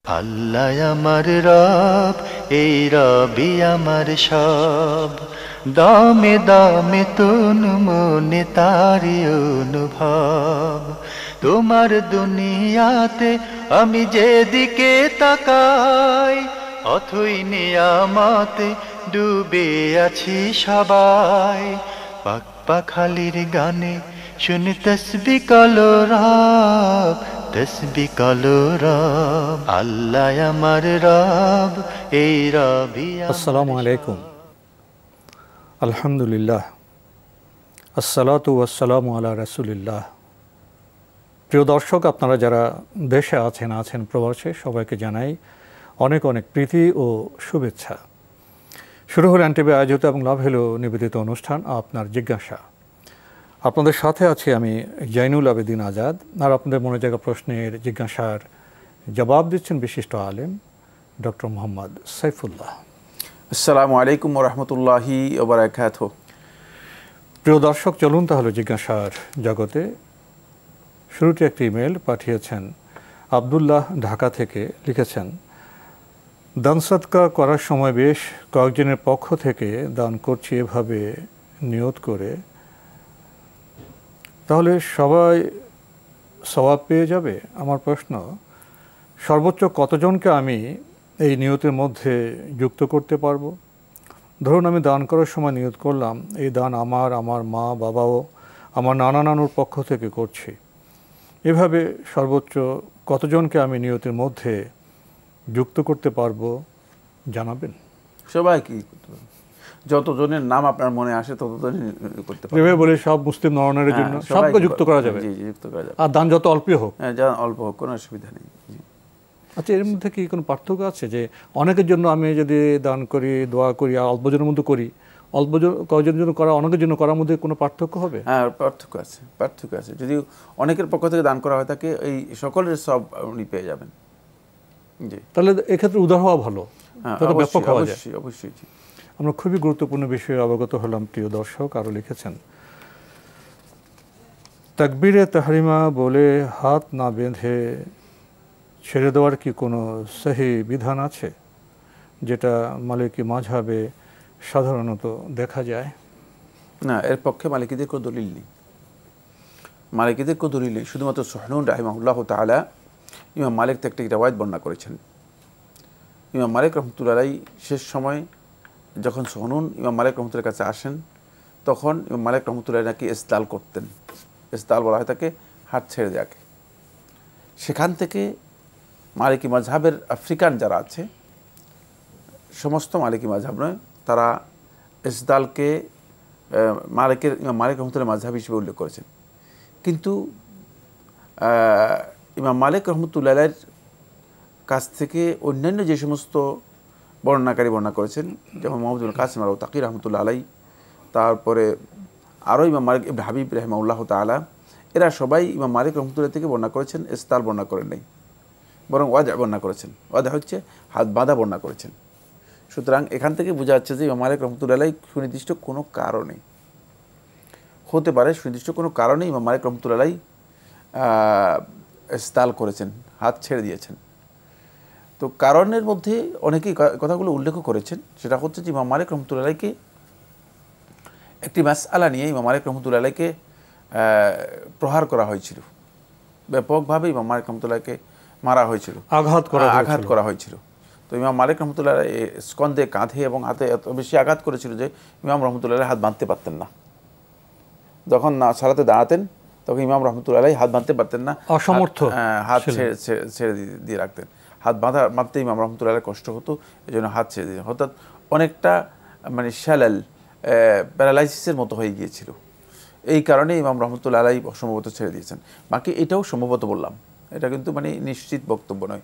আল্লাহ আমার রব, এই রবি আমার সব। দামে দামে তুন মনে তারি অনুভব। তোমার দুনিয়াতে আমি যেদিকে তাকাই, অথই নিয়ামতে ডুবে আছি সবাই। পাক পাখালির গানে শুনি তসবিহ কালো রব, তসবিহ কালো রব। আল্লাহ আমার রব, এই রবি আসসালামু আলাইকুম। আলহামদুলিল্লাহ, আসসালাতু ওয়াসসালামু আলা রাসূলিল্লাহ। প্রিয় দর্শক, আপনারা যারা দেশে আছেন প্রবাসে, সবাইকে জানাই অনেক অনেক প্রীতি ও শুভেচ্ছা। শুরু হলো এনটিভি আয়োজিত এবং লাভ হলো নিবেদিত অনুষ্ঠান আপনার জিজ্ঞাসা। আপনাদের সাথে আছি আমি জাইনুল আবেদিন আজাদ, আর আপনাদের মনে জায়গা প্রশ্নের জিজ্ঞাসার জবাব দিচ্ছেন বিশিষ্ট আলেম ডক্টর মোহাম্মদ সাইফুল্লাহ। আসসালামু আলাইকুম ওয়া রাহমাতুল্লাহি ওয়া বারাকাতুহু। প্রিয় দর্শক, চলুন তাহলে জিজ্ঞাসার জগতে। শুরুতে একটি ইমেল পাঠিয়েছেন আবদুল্লাহ, ঢাকা থেকে। লিখেছেন, দান সদকা করার সময় বেশ কয়েকজনের পক্ষ থেকে দান করছি এভাবে নিয়ত করে, তাহলে সবাই সওয়াব পেয়ে যাবে? আমার প্রশ্ন, সর্বোচ্চ কতজনকে আমি এই নিয়তের মধ্যে যুক্ত করতে পারবো? ধরুন আমি দান করার সময় নিয়ত করলাম এই দান আমার মা বাবাও আমার নানা নানুর পক্ষ থেকে করছি। এভাবে সর্বোচ্চ কতজনকে আমি নিয়তের মধ্যে যুক্ত করতে পারবো জানাবেন? সবাই কি করতে পারবে? যতজনের নাম আপনার মনে আসে ততজনই করতে পারবে। এভাবে বলে সব মুসলিম নরনারীর জন্য সবকে যুক্ত করা যাবে? জি, যুক্ত করা যাবে। আর দান যত অল্পই হোক? হ্যাঁ, যা অল্প হোক, কোনো অসুবিধা নেই। জি। আচ্ছা, এর মধ্যে কি কোনো পার্থক্য আছে যে অনেকের জন্য আমি যদি দান করি, দোয়া করি, আর অল্প জনের মধ্যে করি, কয়জনের জন্য করা, অনেকের জন্য করার মধ্যে কোনো পার্থক্য হবে? হ্যাঁ, পার্থক্য আছে। যদি অনেকের পক্ষ থেকে দান করা হয় থাকে, এই সকলের সব উনি পেয়ে যাবেন। জি, তাহলে এক্ষেত্রে উদার হওয়া ভালো, তাতে ব্যাপক হওয়া যায়। অবশ্যই। জি। আমরা খুবই গুরুত্বপূর্ণ বিষয়ে অবগত হলাম প্রিয় দর্শক। আরও লিখেছেন, তাকবীরে তাহরিমা বলে হাত না বেঁধে ছেড়ে দেওয়ার কি কোনো সহি বিধান আছে, যেটা মালিকি মাযহাবে সাধারণত দেখা যায়? না, এর পক্ষে মালিকীদের কোনো দলিল নেই। শুধুমাত্র সুহনুন রাহিমাহুল্লাহ তাআলা ইমাম মালিক থেকে একটি রিওয়ায়াত বর্ণনা করেছেন। ইমাম মালিক রহমতুল্লাহ আলাইহি শেষ সময় যখন সুহনুন ইমাম মালিক রহমতুল্লাহর কাছে আসেন, তখন ইমাম মালিক রহমতুল্লাহ নাকি ইসতাল করতেন। ইসতাল বলা হয় তাকে হাত ছেড়ে দেওয়াকে। সেখান থেকে মালিকি মাযহাবের আফ্রিকান যারা আছে, সমস্ত মালিকি মাযহাব নয়, তারা ইসতালকে ইমাম মালিক রহমতুল্লাহ মাযহাব হিসেবে উল্লেখ করেছেন। কিন্তু ইমাম মালিক রহমতুল্লাহ আলাইহির কাছ থেকে অন্যান্য যে সমস্ত বর্ণনাকারী বর্ণনা করেছেন, যেমন মুহাম্মদ ইবনে কাসিম আল-তাকি রহমতুল্লাহ আলাইহি, তারপরে আরও ইমাম মালিক ইবনে হাবিব রাহিমাহুল্লাহ তাআলা, এরা সবাই ইমাম মালিক রহমতুল্লাহ থেকে বর্ণনা করেছেন, ইসতাল বর্ণনা করেন নাই, বরং ওয়াদা বর্ণনা করেছেন। ওয়াদা হচ্ছে হাত বাঁধা বর্ণনা করেছেন। সুতরাং এখান থেকে বোঝা যাচ্ছে যে ইমাম মালিক রহমতুল্লাহ আলাইহি সুনির্দিষ্ট কোনো কারণে হতে পারে, সুনির্দিষ্ট কোনো কারণে ইমাম মালিক রহমতুল্লাহ আলাইহি ইসতাল করেছেন, হাত ছেড়ে দিয়েছেন। তো কারণের মধ্যে অনেকেই কথাগুলো উল্লেখ করেছেন। সেটা হচ্ছে যে ইমাম মালিক রহমতুল্লাহ আলাইহিকে একটি মাসআলা নিয়ে ইমাম মালিক রহমতুল্লাহ আলাইহিকে প্রহার করা হয়েছিল, ব্যাপকভাবে ইমাম মালিক রহমতুল্লাহকে মারা হয়েছিল, আঘাত করা হয়েছিল। তো ইমাম মালিক রহমতুল্লাহ স্কন্ধে, কাঁধে এবং হাতে এত বেশি আঘাত করেছিল যে ইমাম রহমতুল্লাহ হাত বাঁধতে পারতেন না। যখন সালাতে দাঁড়াতেন তখন ইমাম রহমতুল্লাহ হাত বাঁধতে পারতেন না, অসমর্থ, হাত ছেড়ে দিয়ে রাখতেন। হাত বাঁধতে ইমাম রহমতুল্লাহ কষ্ট হতো, এই জন্য হাত ছেড়ে দিতেন। অর্থাৎ অনেকটা মানে শালাল, প্যারালাইসিসের মতো হয়ে গিয়েছিল। এই কারণে ইমাম রহমতুল্লাহ আলাইহি সম্ভবত ছেড়ে দিয়েছেন। বাকি এটাও সম্ভবত বললাম, এটা কিন্তু মানে নিশ্চিত বক্তব্য নয়।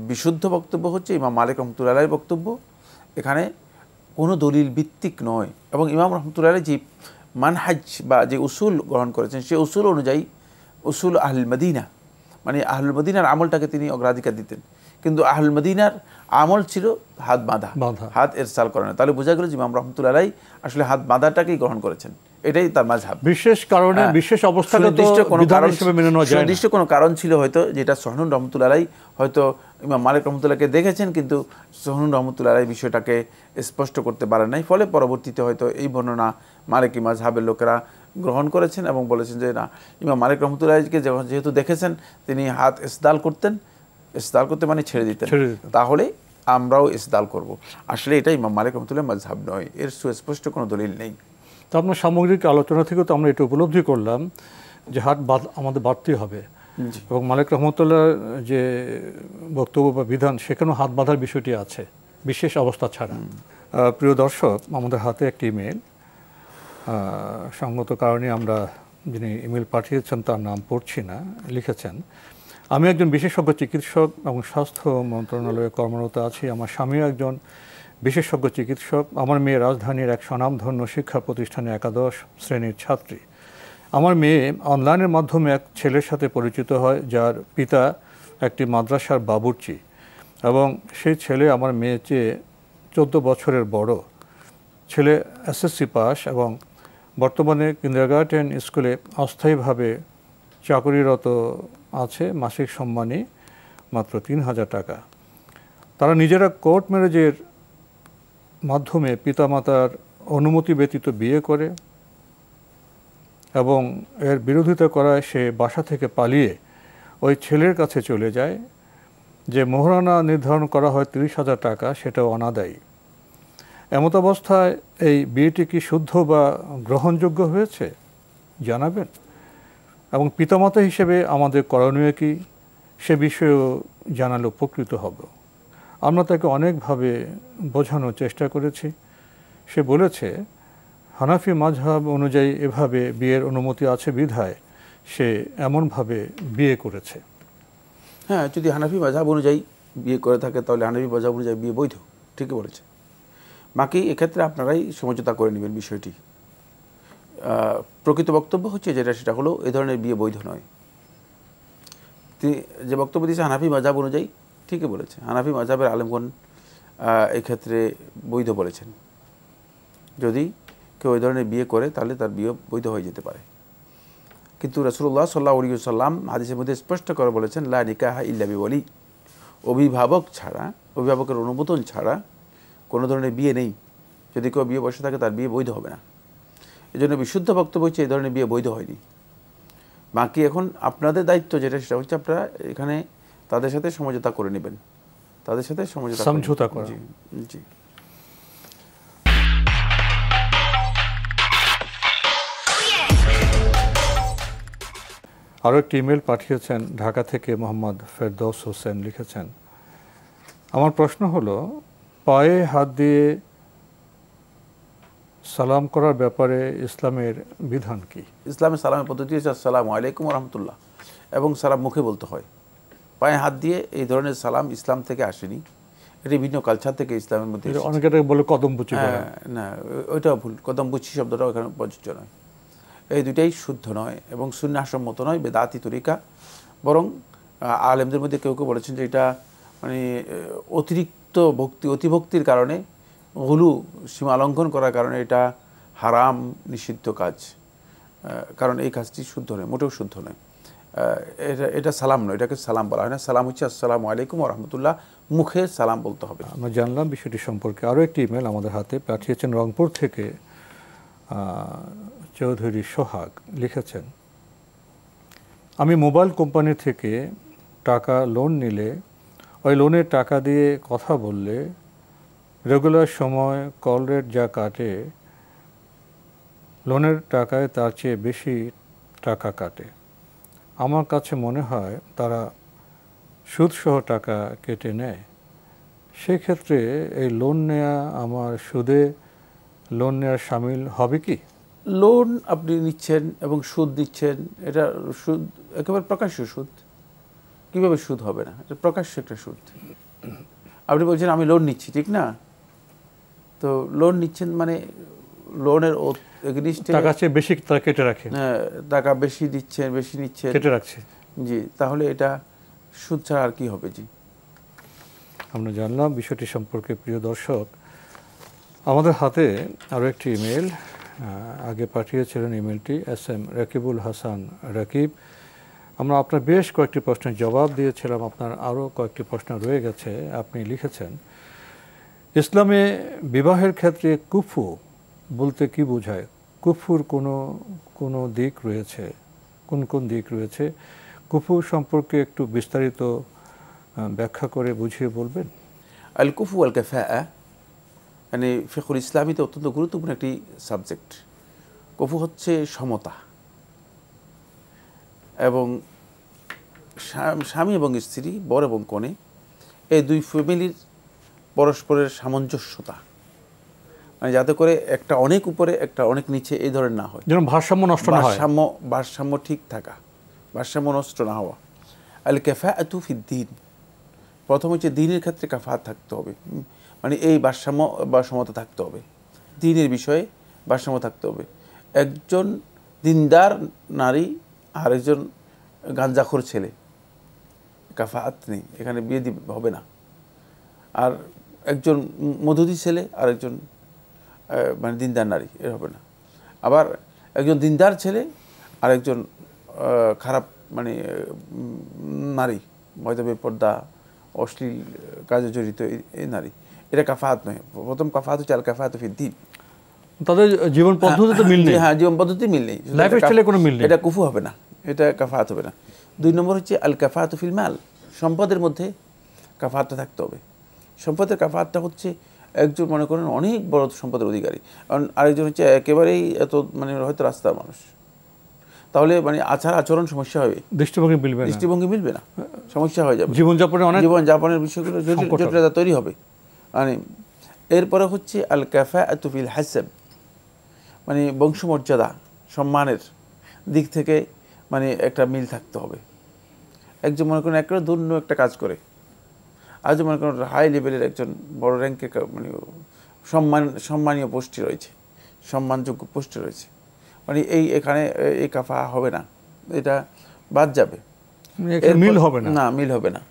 বিশুদ্ধ বক্তব্য হচ্ছে ইমাম মালিক রহমতুল্লাহ আলাইহির বক্তব্য, এখানে কোনো দলিল ভিত্তিক নয়। এবং ইমাম রহমতুল্লাহ আলাইহি যে মানহাজ বা যে উসুল গ্রহণ করেছেন, সেই উসুল অনুযায়ী, উসুল আহলুল মদিনা, মানে আহলুল মদিনার আমলটাকে তিনি অগ্রাধিকার দিতেন। কিন্তু আহলুল মদিনার আমল ছিল হাত বাঁধা, হাত ইরসাল করা না। তাহলে বোঝা গেল যে ইমাম রহমতুল্লাহ আলাইহি আসলে হাত বাঁধাটাকেই গ্রহণ করেছেন। এটাই তার মাযহাব। বিশেষ কারণে বিশেষ অবস্থাটা তো বিধান হিসেবে মেনে নেওয়া যায় না। নির্দিষ্ট কোনো কারণ ছিল হয়তো, যেটা সুহনুন রহমতুল্লাহ আলাইহি হয়তো ইমাম মালিক রহমতুল্লাহকে দেখেছেন, কিন্তু সুহনুন রহমতুল্লাহ আলাইহি বিষয়টাকে স্পষ্ট করতে পারেন নাই। ফলে পরবর্তীতে হয়তো এই বর্ণনা মালিকি মাযহাবের লোকেরা গ্রহণ করেছেন এবং বলেছেন যে না, ইমাম মালিক রহমতুল্লাহ আলাইহিকে যেহেতু দেখেছেন তিনি হাত ইসদাল করতেন, ইসদাল করতে মানে ছেড়ে দিতেন, তাহলে আমরাও ইসদাল করব। আসলে এটা ইমাম মালিক রহমতুল্লাহ মাযহাব নয়, এর সুস্পষ্ট কোনো দলিল নেই। তো আপনার সামগ্রিক আলোচনা থেকেও তো আমরা এটা উপলব্ধি করলাম যে হাত আমাদের বাড়তেই হবে, এবং মালিক রহমতুল্লাহ যে বক্তব্য বা বিধান সেখানেও হাত বাঁধার বিষয়টি আছে বিশেষ অবস্থা ছাড়া। প্রিয় দর্শক, আমাদের হাতে একটি ইমেল, সঙ্গত কারণে আমরা যিনি ইমেল পাঠিয়েছেন তার নাম পড়ছি না, লিখেছেন, আমি একজন বিশেষজ্ঞ চিকিৎসক এবং স্বাস্থ্য মন্ত্রণালয়ে কর্মরত আছি। আমার স্বামীও একজন বিশেষজ্ঞ চিকিৎসক। আমার মেয়ে রাজধানীর এক স্বনামধন্য শিক্ষা প্রতিষ্ঠানে একাদশ শ্রেণীর ছাত্রী। আমার মেয়ে অনলাইনের মাধ্যমে এক ছেলের সাথে পরিচিত হয় যার পিতা একটি মাদ্রাসার বাবুর্চি, এবং সেই ছেলে আমার মেয়ের চেয়ে 14 বছরের বড়। ছেলে এসএসসি পাস এবং বর্তমানে কিন্ডারগার্টেন স্কুলে অস্থায়ীভাবে চাকরিরত আছে। মাসিক সম্মানী মাত্র 3000 টাকা। তারা নিজেরা কোর্ট ম্যারেজের মাধ্যমে পিতামাতার অনুমতি ব্যতীত বিয়ে করে এবং এর বিরোধিতা করায় সে বাসা থেকে পালিয়ে ওই ছেলের কাছে চলে যায়। যে মোহরানা নির্ধারণ করা হয় 30,000 টাকা, সেটাও অনাদায়ী। এমত অবস্থায় এই বিয়েটি কি শুদ্ধ বা গ্রহণযোগ্য হয়েছে জানাবেন, এবং পিতামাতা হিসেবে আমাদের করণীয় কি সে বিষয়েও জানালে উপকৃত হব। আমরা তাকে অনেকভাবে বোঝানোর চেষ্টা করেছি। সে বলেছে হানাফি মাযহাব অনুযায়ী এভাবে বিয়ের অনুমতি আছে বিধায় সে এমনভাবে বিয়ে করেছে। হ্যাঁ, যদি হানাফি মাযহাব অনুযায়ী বিয়ে করে থাকে তাহলে হানাফি মাযহাব অনুযায়ী বিয়ে বৈধ, ঠিকই বলেছে। বাকি এক্ষেত্রে আপনারাই সমঝোতা করে নেবেন বিষয়টি। প্রকৃত বক্তব্য হচ্ছে যেটা, সেটা হলো এই ধরনের বিয়ে বৈধ নয়। তিনি যে বক্তব্য দিয়েছে হানাফি মাযহাব অনুযায়ী, ঠিকই বলেছে। হানাফি মাযহাবের আলেমগণ এক্ষেত্রে বৈধ বলেছেন। যদি কেউ ওই ধরনের বিয়ে করে তাহলে তার বিয়ে বৈধ হয়ে যেতে পারে। কিন্তু রাসূলুল্লাহ সাল্লাল্লাহু আলাইহি ওয়াসাল্লাম হাদিসের মধ্যে স্পষ্ট করে বলেছেন, লা নিকাহা ইল্লা বিওয়ালি, অভিভাবক ছাড়া, অভিভাবকের অনুমোদন ছাড়া কোনো ধরনের বিয়ে নেই। যদি কেউ বিয়ে বসে থাকে তার বিয়ে বৈধ হবে না। এই জন্য বিশুদ্ধ বক্তব্য হচ্ছে এই ধরনের বিয়ে বৈধ হয়নি। বাকি এখন আপনাদের দায়িত্ব যেটা, সেটা হচ্ছে আপনারা এখানে তাদের সাথে সমঝোতা করে নেবেন, তাদের সাথে সমঝোতা করা। জি। আরও একটি ইমেল পাঠিয়েছেন ঢাকা থেকে মোহাম্মদ ফেরদৌস হোসেন, লিখেছেন, আমার প্রশ্ন হলো পায়ে হাত দিয়ে সালাম করার ব্যাপারে ইসলামের বিধান কি? ইসলামের সালামের পদ্ধতি হচ্ছে আসসালামু আলাইকুম ওয়া রাহমাতুল্লাহ, এবং সালাম মুখে বলতে হয়। পায়ে হাত দিয়ে এই ধরনের সালাম ইসলাম থেকে আসেনি, এটি ভিন্ন কালচার থেকে ইসলামের মধ্যে। অনেকে বলে কদম বুচি, না, ওইটাও ভুল। কদম বুচি শব্দটাও এখানে প্রযোজ্য নয়। এই দুইটাই শুদ্ধ নয় এবং সুন্নাহসম্মত নয়, বেদাতি তরিকা। বরং আলেমদের মধ্যে কেউ কেউ বলেছেন যে এটা মানে অতিরিক্ত ভক্তি, অতিভক্তির কারণে, গুলু, সীমা লঙ্ঘন করার কারণে এটা হারাম, নিষিদ্ধ কাজ। কারণ এই কাজটি শুদ্ধ নয়, মোটেও শুদ্ধ নয়। এটা সালাম নয়, এটাকে সালাম বলা হয় না। সালাম হচ্ছে আসসালামু আলাইকুম ওয়া রাহমাতুল্লাহ, মুখে সালাম বলতে হবে। আমরা জানলাম বিষয়টি সম্পর্কে। আরও একটি ইমেল আমাদের হাতে পাঠিয়েছেন রংপুর থেকে চৌধুরী সোহাগ, লিখেছেন, আমি মোবাইল কোম্পানি থেকে টাকা লোন নিলে ওই লোনের টাকা দিয়ে কথা বললে রেগুলার সময় কল রেট যা কাটে, লোনের টাকায় তার চেয়ে বেশি টাকা কাটে। আমার কাছে মনে হয় তারা সুদসহ টাকা কেটে নেয়। সেক্ষেত্রে এই লোন নেওয়া আমার সুদে লোন নেওয়ার শামিল হবে কি? লোন আপনি নিচ্ছেন এবং সুদ দিচ্ছেন, এটা সুদ, একেবারে প্রকাশ্য সুদ। কীভাবে সুদ হবে না? এটা প্রকাশ্য একটা সুদ। আপনি বলছেন আমি লোন নিচ্ছি, ঠিক না? তো লোন নিচ্ছেন মানে লোনের এগেইনস্টে টাকা চেয়ে বেশি তারা কেটে রাখে, টাকা বেশি দিচ্ছেন, বেশি নিচ্ছেন, কেটে রাখছে। জি, তাহলে এটা সুদ ছাড়া আর কি হবে? জি, আমরা জানলাম বিষয়টি সম্পর্কে। প্রিয় দর্শক, আমাদের হাতে আরও একটি ইমেল, আগে পাঠিয়েছিলেন ইমেলটি SM রাকিবুল হাসান রাকিব। আমরা আপনার বেশ কয়েকটি প্রশ্নের জবাব দিয়েছিলাম, আপনার আরও কয়েকটি প্রশ্ন রয়ে গেছে। আপনি লিখেছেন, ইসলামে বিবাহের ক্ষেত্রে কুফু বলতে কি বোঝায়? কুফুর কোনো দিক রয়েছে, কোন কোন দিক রয়েছে? কুফু সম্পর্কে একটু বিস্তারিত ব্যাখ্যা করে বুঝিয়ে বলবেন? আল কুফু আল কাফাআ মানে ফিকহুল ইসলামীতে অত্যন্ত গুরুত্বপূর্ণ একটি সাবজেক্ট। কুফু হচ্ছে সমতা, এবং স্বামী এবং স্ত্রী, বর এবং কনে, এই দুই ফ্যামিলির পরস্পরের সামঞ্জস্যতা, মানে যাতে করে একটা অনেক উপরে একটা অনেক নিচে এই ধরনের না হয়, যেন ভারসাম্য নষ্ট না হয়, ভারসাম্য ঠিক থাকা, ভারসাম্য নষ্ট না হওয়া। আল কাফাআতু ফিদ্দীন, প্রথম হচ্ছে দ্বীনের ক্ষেত্রে কাফাত থাকতে হবে, মানে এই ভারসাম্য বা সমতা থাকতে হবে, দ্বীনের বিষয়ে ভারসাম্য থাকতে হবে। একজন দিনদার নারী আর একজন গাঞ্জাখোর ছেলে, কাফাত নেই, এখানে বিয়ে হবে না। আর একজন মধুদী ছেলে আর একজন মানে দিনদার নারী, এর হবে না। আবার একজন দিনদার ছেলে আর একজন খারাপ মানে নারী, হয়তো বেপর্দা অশ্লীল কাজে জড়িত এই নারী, এটা কাফাত নয়। প্রথম কাফাত হচ্ছে আল কাফাত ফিদ্দীন, তাদের জীবন পদ্ধতিতে মিল নেই। হ্যাঁ, জীবন পদ্ধতি মিল নেই, লাইফস্টাইলে কোনো মিল নেই, এটা কুফু হবে না, এটা কাফাত হবে না। 2 নম্বর হচ্ছে আল কাফাত ফিল মাল, সম্পদের মধ্যে কাফাতটা থাকতে হবে। সম্পদের কাফাতটা হচ্ছে একজন মনে করেন অনেক বড় সম্পদের অধিকারী, কারণ আরেকজন হচ্ছে একেবারেই এত মানে হয়তো রাস্তার মানুষ, তাহলে মানে আচরণ সমস্যা হবে, দৃষ্টিভঙ্গি মিলবে না, সমস্যা হয়ে যাবে, জীবনযাপনের বিষয়গুলো জটিলতা তৈরি হবে। মানে এরপরে হচ্ছে আল কাফাআতু ফিল হাসাব, মানে বংশমর্যাদা সম্মানের দিক থেকে মানে একটা মিল থাকতে হবে। একজন মনে করেন একেবারে দুর্ন একটা কাজ করে, আজ মনে করেন হাই লেভেলের একজন বড় র্যাঙ্কের মানে সম্মানীয় পোস্টে রয়েছে, সম্মানযোগ্য পোস্টে রয়েছে, মানে এখানে এই কাফা হবে না, এটা বাদ যাবে, মিল হবে না, মিল হবে না।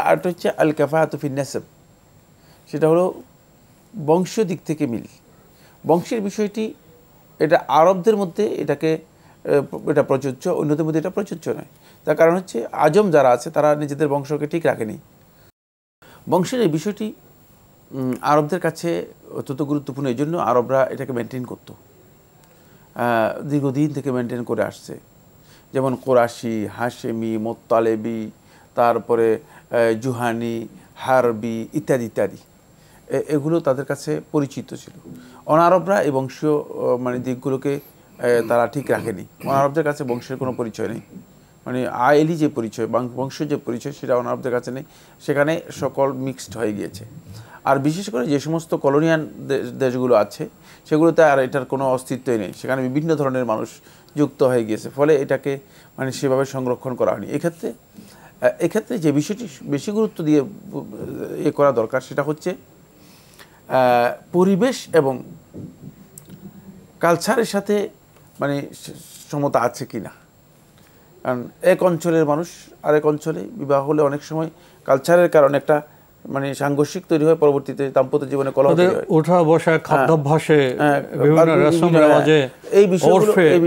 আর হচ্ছে আল কাফাআতু ফিন নাসাব, সেটা হলো বংশীয় দিক থেকে মিল। বংশের বিষয়টি এটা আরবদের মধ্যে এটা প্রযোজ্য, অন্যদের মধ্যে এটা প্রযোজ্য নয়। তার কারণ হচ্ছে আজম যারা আছে তারা নিজেদের বংশকে ঠিক রাখেনি। বংশের এই বিষয়টি আরবদের কাছে অত্যন্ত গুরুত্বপূর্ণ, এই জন্য আরবরা এটাকে মেনটেন করত, দীর্ঘদিন থেকে মেনটেন করে আসছে। যেমন কোরাশি, হাশেমি, মোত্তালেবি, তারপরে জুহানি, হারবি ইত্যাদি ইত্যাদি, এগুলো তাদের কাছে পরিচিত ছিল। অনারবরা এই বংশীয় মানে দিকগুলোকে তারা ঠিক রাখেনি। অনারবদের কাছে বংশের কোনো পরিচয় নেই, মানে আয়েলি যে পরিচয়, বংশের যে পরিচয়, সেটা অনারবদের কাছে নেই, সেখানে সকল মিক্সড হয়ে গিয়েছে। আর বিশেষ করে যে সমস্ত কলোনিয়ান দেশগুলো আছে সেগুলোতে আর এটার কোনো অস্তিত্বই নেই, সেখানে বিভিন্ন ধরনের মানুষ যুক্ত হয়ে গিয়েছে, ফলে এটাকে মানে সেভাবে সংরক্ষণ করা হয়নি। এক্ষেত্রে যে বিষয়টি বেশি গুরুত্ব দিয়ে করা দরকার সেটা হচ্ছে পরিবেশ এবং কালচারের সাথে মানে সমতা আছে কিনা। কারণ এক অঞ্চলের মানুষ আরেক অঞ্চলে বিবাহ হলে অনেক সময় কালচারের কারণে একটা মানে সাংঘর্ষিক তৈরি হয়, পরবর্তীতে দাম্পত্য জীবনে কলহ তৈরি হয়, ওঠা বসা, খাদ্যাভ্যাসে, বিভিন্ন রসম রেওয়াজে, এই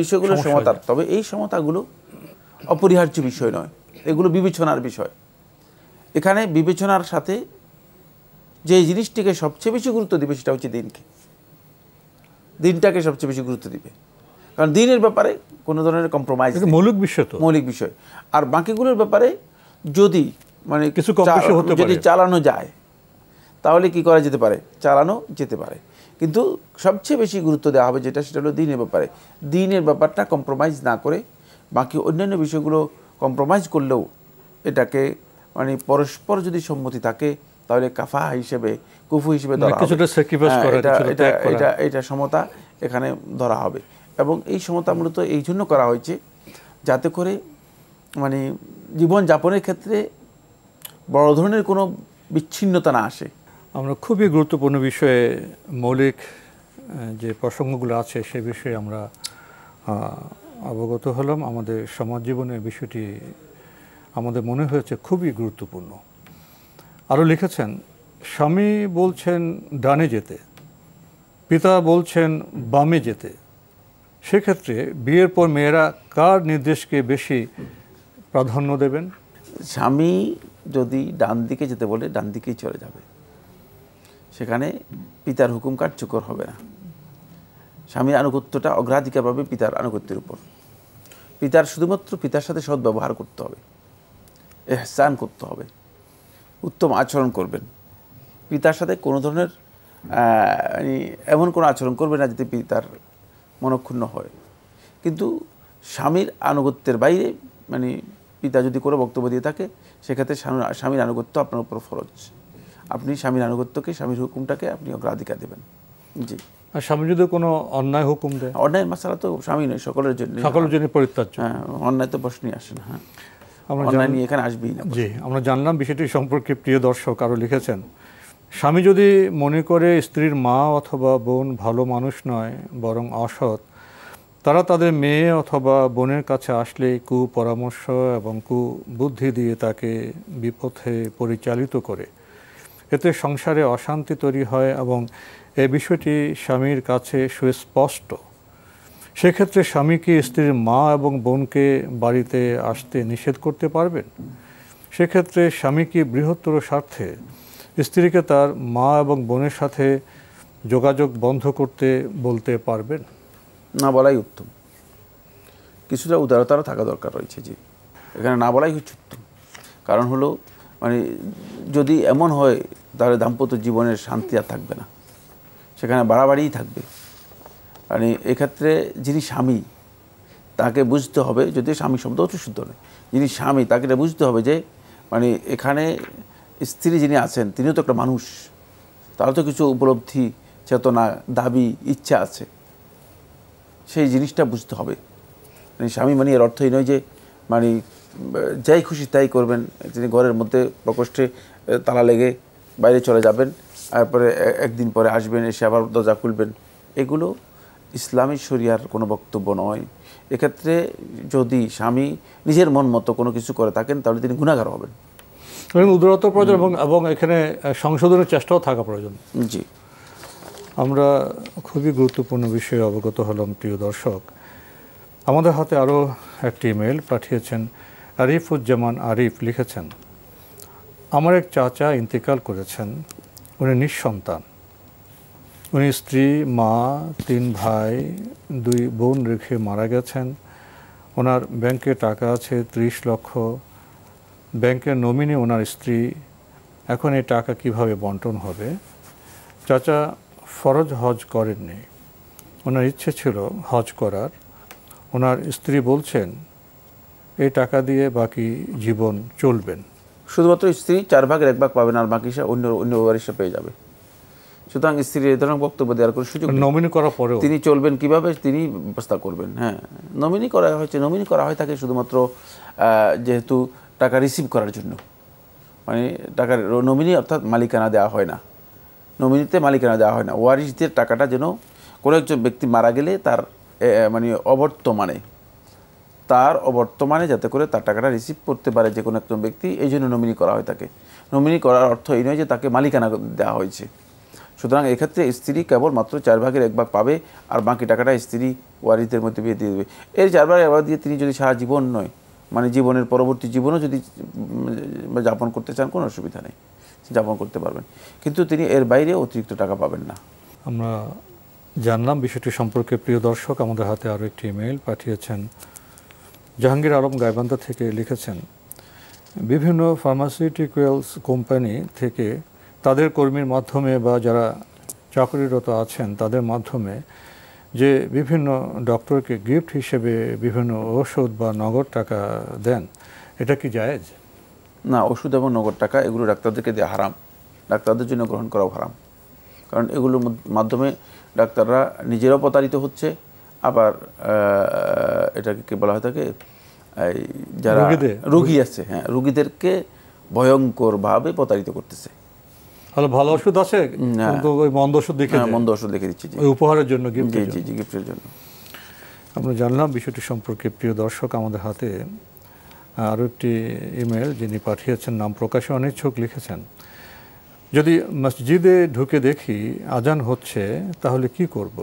বিষয়গুলো সমতা। তবে এই সমতাগুলো অপরিহার্য বিষয় নয়, এগুলো বিবেচনার বিষয়। এখানে বিবেচনার সাথে যে জিনিসটিকে সবচেয়ে বেশি গুরুত্ব দিবে সেটা হচ্ছে দিনটাকে সবচেয়ে বেশি গুরুত্ব দিবে, কারণ দিনের ব্যাপারে কোনো ধরনের কম্প্রোমাইজ মৌলিক বিষয়। আর বাকিগুলোর ব্যাপারে যদি মানে কিছু কম বেশি হতে পারে, যদি চালানো যায় তাহলে কি করা যেতে পারে, চালানো যেতে পারে। কিন্তু সবচেয়ে বেশি গুরুত্ব দেওয়া হবে সেটা হলো দিনের ব্যাপারে। দিনের ব্যাপারটা কম্প্রোমাইজ না করে বাকি অন্যান্য বিষয়গুলো কম্প্রোমাইজ করলেও এটাকে মানে পরস্পর যদি সম্মতি থাকে তাহলে কাফা হিসেবে, কুফু হিসেবে ধরা হবে। এটা সমতা এখানে ধরা হবে। এবং এই সমতা মূলত এই জন্য করা হয়েছে যাতে করে মানে জীবনযাপনের ক্ষেত্রে বড় ধরনের কোনো বিচ্ছিন্নতা না আসে। আমরা খুবই গুরুত্বপূর্ণ বিষয়ে মৌলিক যে প্রসঙ্গগুলো আছে সে বিষয়ে আমরা অবগত হলাম। আমাদের সমাজ জীবনের বিষয়টি আমাদের মনে হয়েছে খুবই গুরুত্বপূর্ণ। আরও লিখেছেন, স্বামী বলছেন ডানে যেতে, পিতা বলছেন বামে যেতে, সেক্ষেত্রে বিয়ের পর মেয়েরা কার নির্দেশকে বেশি প্রাধান্য দেবেন? স্বামী যদি ডান দিকে যেতে বলে ডান দিকেই চলে যাবে, সেখানে পিতার হুকুম কার্যকর হবে না। স্বামীর আনুগত্যটা অগ্রাধিকার পাবে পিতার আনুগত্যের উপর। পিতার শুধুমাত্র পিতার সাথে সদ্ব্যবহার করতে হবে, ইহসান করতে হবে, উত্তম আচরণ করবেন। পিতার সাথে কোনো ধরনের এমন কোনো আচরণ করবে না যাতে পিতার মনক্ষুণ্ণ হয়। কিন্তু স্বামীর আনুগত্যের বাইরে মানে পিতা যদি কোনো বক্তব্য দিয়ে থাকে, সেক্ষেত্রে স্বামীর আনুগত্য আপনার উপর ফরজ। আপনি স্বামীর আনুগত্যকে, স্বামীর হুকুমটাকে আপনি অগ্রাধিকার দেবেন। জি। আর স্বামী যদি কোনো অন্যায় হুকুম দেয়? অন্যায়ের মাসালা তো স্বামী নয়, সকলের জন্য, সকলের জন্য পরিত্যাজ্য। হ্যাঁ, অন্যায় তো প্রশ্নই আসে না। হ্যাঁ, আমরা অন্যায় নিয়ে এখানে আসবেই না। জি, আমরা জানলাম বিষয়টি সম্পর্কে। প্রিয় দর্শক আরও লিখেছেন, স্বামী যদি মনে করে স্ত্রীর মা অথবা বোন ভালো মানুষ নয় বরং অসৎ, তারা তাদের মেয়ে অথবা বোনের কাছে আসলে কুপরামর্শ এবং কুবুদ্ধি দিয়ে তাকে বিপথে পরিচালিত করে। এতে সংসারে অশান্তি তৈরি হয় এবং এই বিষয়টি স্বামীর কাছে সুস্পষ্ট। সেক্ষেত্রে স্বামী কি স্ত্রীর মা এবং বোনকে বাড়িতে আসতে নিষেধ করতে পারবেন? সেক্ষেত্রে স্বামী কি বৃহত্তর স্বার্থে স্ত্রীকে তার মা এবং বোনের সাথে যোগাযোগ বন্ধ করতে বলতে পারবেন? না বলাই উত্তম। কিছুটা উদারতারও থাকা দরকার রয়েছে। জি, এখানে না বলাই হচ্ছে উত্তম। কারণ হলো মানে যদি এমন হয় তাহলে দাম্পত্য জীবনের শান্তি আর থাকবে না, সেখানে বাড়াবাড়িই থাকবে। মানে এক্ষেত্রে যিনি স্বামী তাকে বুঝতে হবে, যদিও স্বামী শব্দ হচ্ছে শুদ্ধ নয়, যিনি স্বামী তাকে এটা বুঝতে হবে যে মানে এখানে স্ত্রী যিনি আছেন তিনিও তো একটা মানুষ, তার তো কিছু উপলব্ধি, চেতনা, দাবি, ইচ্ছা আছে, সেই জিনিসটা বুঝতে হবে। মানে স্বামী মানে এর অর্থই নয় যে মানে যাই খুশি তাই করবেন, তিনি ঘরের মধ্যে প্রকোষ্ঠে তালা লেগে বাইরে চলে যাবেন, তারপরে একদিন পরে আসবেন, এসে আবার দরজা খুলবেন। এগুলো ইসলামী শরিয়ার কোনো বক্তব্য নয়। এক্ষেত্রে যদি স্বামী নিজের মন মতো কোনো কিছু করে থাকেন তাহলে তিনি গুনাহগার হবেন। উদারতা প্রয়োজন এবং এখানে সংশোধনের চেষ্টাও থাকা প্রয়োজন। জি, আমরা খুবই গুরুত্বপূর্ণ বিষয়ে অবগত হলাম। প্রিয় দর্শক, আমাদের হাতে আরও একটি ইমেল পাঠিয়েছেন আরিফুজ্জামান আরিফ। লিখেছেন, আমার এক চাচা ইন্তেকাল করেছেন। উনি নিঃসন্তান। উনি স্ত্রী, মা, 3 ভাই, 2 বোন রেখে মারা গেছেন। ওনার ব্যাংকে টাকা আছে 30 লক্ষ। ব্যাংকের নমিনি ওনার স্ত্রী। এখন এই টাকা কিভাবে বন্টন হবে? চাচা ফরজ হজ করেননি, ওনার ইচ্ছে ছিল হজ করার। ওনার স্ত্রী বলছেন এই টাকা দিয়ে বাকি জীবন চলবেন। শুধুমাত্র স্ত্রী 4 ভাগের 1 ভাগ পাবেন, আর বাকি অন্য ওয়ারিশরা পেয়ে যাবে। সুতরাং স্ত্রীর এই ধরনের বক্তব্য দেওয়ার কোনো সুযোগ নেই। নমিনি করার পরেও তিনি চলবেন কিভাবে তিনি ব্যবস্থা করবেন। হ্যাঁ, নমিনি করা হয়েছে, নমিনি করা হয় থাকে শুধুমাত্র যেহেতু টাকা রিসিভ করার জন্য, মানে টাকার নমিনি অর্থাৎ মালিকানা দেওয়া হয় না, নমিনিতে মালিকানা দেওয়া হয় না। ওয়ারিশদের টাকাটা যেন কোনো একজন ব্যক্তি মারা গেলে তার মানে অবর্তমানে যাতে করে তার টাকাটা রিসিভ করতে পারে যে কোনো একজন ব্যক্তি, এই জন্য নমিনি করা হয় থাকে। নমিনি করার অর্থ এই নয় যে তাকে মালিকানা দেওয়া হয়েছে। সুতরাং এক্ষেত্রে স্ত্রী কেবল মাত্র 4 ভাগের 1 ভাগ পাবে, আর বাকি টাকাটা স্ত্রী ওয়ারিশদের মধ্যে দিয়ে দেবে। এর 4 ভাগের 1 ভাগ দিয়ে তিনি যদি সারা জীবন নয়, মানে জীবনের পরবর্তী জীবনও যদি যাপন করতে চান কোনো অসুবিধা নেই, যাপন করতে পারবেন, কিন্তু তিনি এর বাইরে অতিরিক্ত টাকা পাবেন না। আমরা জানলাম বিষয়টি সম্পর্কে। প্রিয় দর্শক, আমাদের হাতে আরও একটি ইমেল পাঠিয়েছেন জাহাঙ্গীর আলম গাইবান্ধা থেকে। লিখেছেন, বিভিন্ন ফার্মাসিউটিক্যালস কোম্পানি থেকে তাদের কর্মীর মাধ্যমে বা যারা চাকরিরত আছেন তাদের মাধ্যমে যে বিভিন্ন ডক্টরকে গিফট হিসেবে বিভিন্ন ওষুধ বা নগদ টাকা দেন, এটা কি জায়েজ? না, ওষুধ এবং নগদ টাকা এগুলো ডাক্তারদেরকে দেওয়া হারাম, ডাক্তারদের জন্য গ্রহণ করাও হারাম। কারণ এগুলোর মাধ্যমে ডাক্তাররা নিজেরাও প্রতারিত হচ্ছে, আবার এটাকে কি বলা হয় থাকে এই যারা রোগী আছে, হ্যাঁ, রোগীদেরকে ভয়ঙ্করভাবে প্রতারিত করতেছে। তাহলে ভালো ওষুধ আছে কিন্তু ওই মন্দ ওষুধ লিখে দিচ্ছে ওই উপহারের জন্য, গিফটের জন্য। আমরা জানলাম বিষয়টি সম্পর্কে। প্রিয় দর্শক, আমাদের হাতে আরও একটি ইমেল যিনি পাঠিয়েছেন নাম প্রকাশে অনিচ্ছুক। লিখেছেন, যদি মসজিদে ঢুকে দেখি আজান হচ্ছে তাহলে কি করব?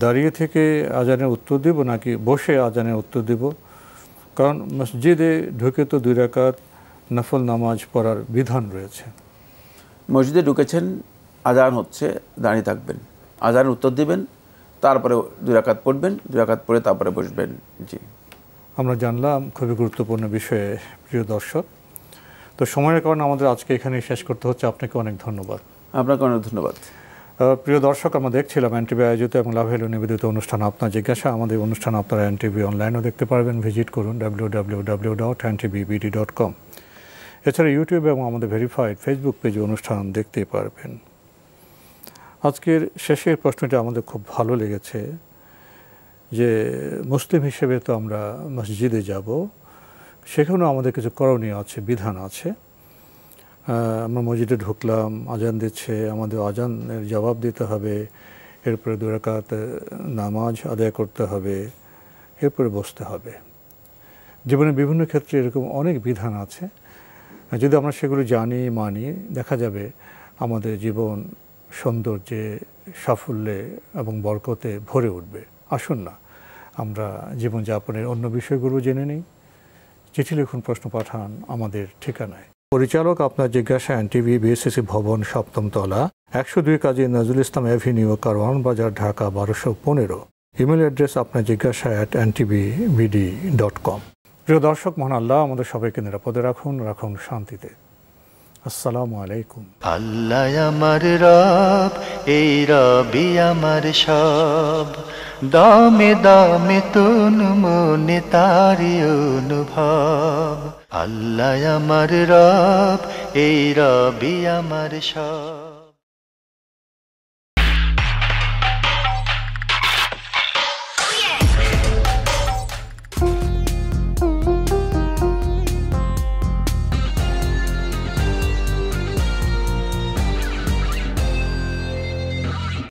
দাঁড়িয়ে থেকে আজানের উত্তর দিব নাকি বসে আজানের উত্তর দিব? কারণ মসজিদে ঢুকে তো 2 রাকাত নফল নামাজ পড়ার বিধান রয়েছে। মসজিদে ঢুকেছেন, আজান হচ্ছে, দাঁড়িয়ে থাকবেন, আজানের উত্তর দিবেন, তারপরে 2 রাকাত পড়বেন, 2 রাকাত পড়ে তারপরে বসবেন। জি, আমরা জানলাম খুবই গুরুত্বপূর্ণ বিষয়ে প্রিয় দর্শক। তো সময়ের কারণে আমাদের আজকে এখানেই শেষ করতে হচ্ছে। আপনাকে অনেক ধন্যবাদ। আপনাকে অনেক ধন্যবাদ। প্রিয় দর্শক, আমরা দেখছিলাম এনটিভি আয়োজিত এবং লাভেলো নিবেদিত অনুষ্ঠান আপনার জিজ্ঞাসা। আমাদের অনুষ্ঠান আপনারা এনটিভি অনলাইনেও দেখতে পারবেন, ভিজিট করুন www.ntvbd.com। এছাড়া ইউটিউবে এবং আমাদের ভেরিফাইড ফেসবুক পেজে অনুষ্ঠান দেখতে পারবেন। আজকের শেষের প্রশ্নটি আমাদের খুব ভালো লেগেছে যে মুসলিম হিসেবে তো আমরা মসজিদে যাব, সেখানেও আমাদের কিছু করণীয় আছে, বিধান আছে। আমরা মসজিদে ঢুকলাম, আজান দিচ্ছে, আমাদের আজানের জবাব দিতে হবে, এরপরে 2 রাকাত নামাজ আদায় করতে হবে, এরপরে বসতে হবে। জীবনের বিভিন্ন ক্ষেত্রে এরকম অনেক বিধান আছে। যদি আমরা সেগুলো জানি, মানি, দেখা যাবে আমাদের জীবন সৌন্দর্যে, সাফল্যে এবং বরকতে ভরে উঠবে। আসুন না আমরা জীবনযাপনের অন্য বিষয়গুলো জেনে নিই। চিঠি লিখুন, প্রশ্ন পাঠান আমাদের ঠিকানায়। পরিচালক আপনার জিজ্ঞাসা, এনটিভি, বিএসসিসি ভবন, 7ম তলা, 102 কাজী নজরুল ইসলাম অ্যাভিনিউ, কারওয়ান বাজার, ঢাকা 1215। ইমেল অ্যাড্রেস আপনার জিজ্ঞাসা @ntvbd.com। প্রিয় দর্শক, মহান আল্লাহ আমাদের সবাইকে নিরাপদে রাখুন, রাখুন শান্তিতে। আসসালামু আলাইকুম। আল্লাহ আমার রব, এই রবি আমার সব, দামে দামে তুন মনে তারি অনুভব। আল্লাহ আমার রব, এই রবি আমার সব।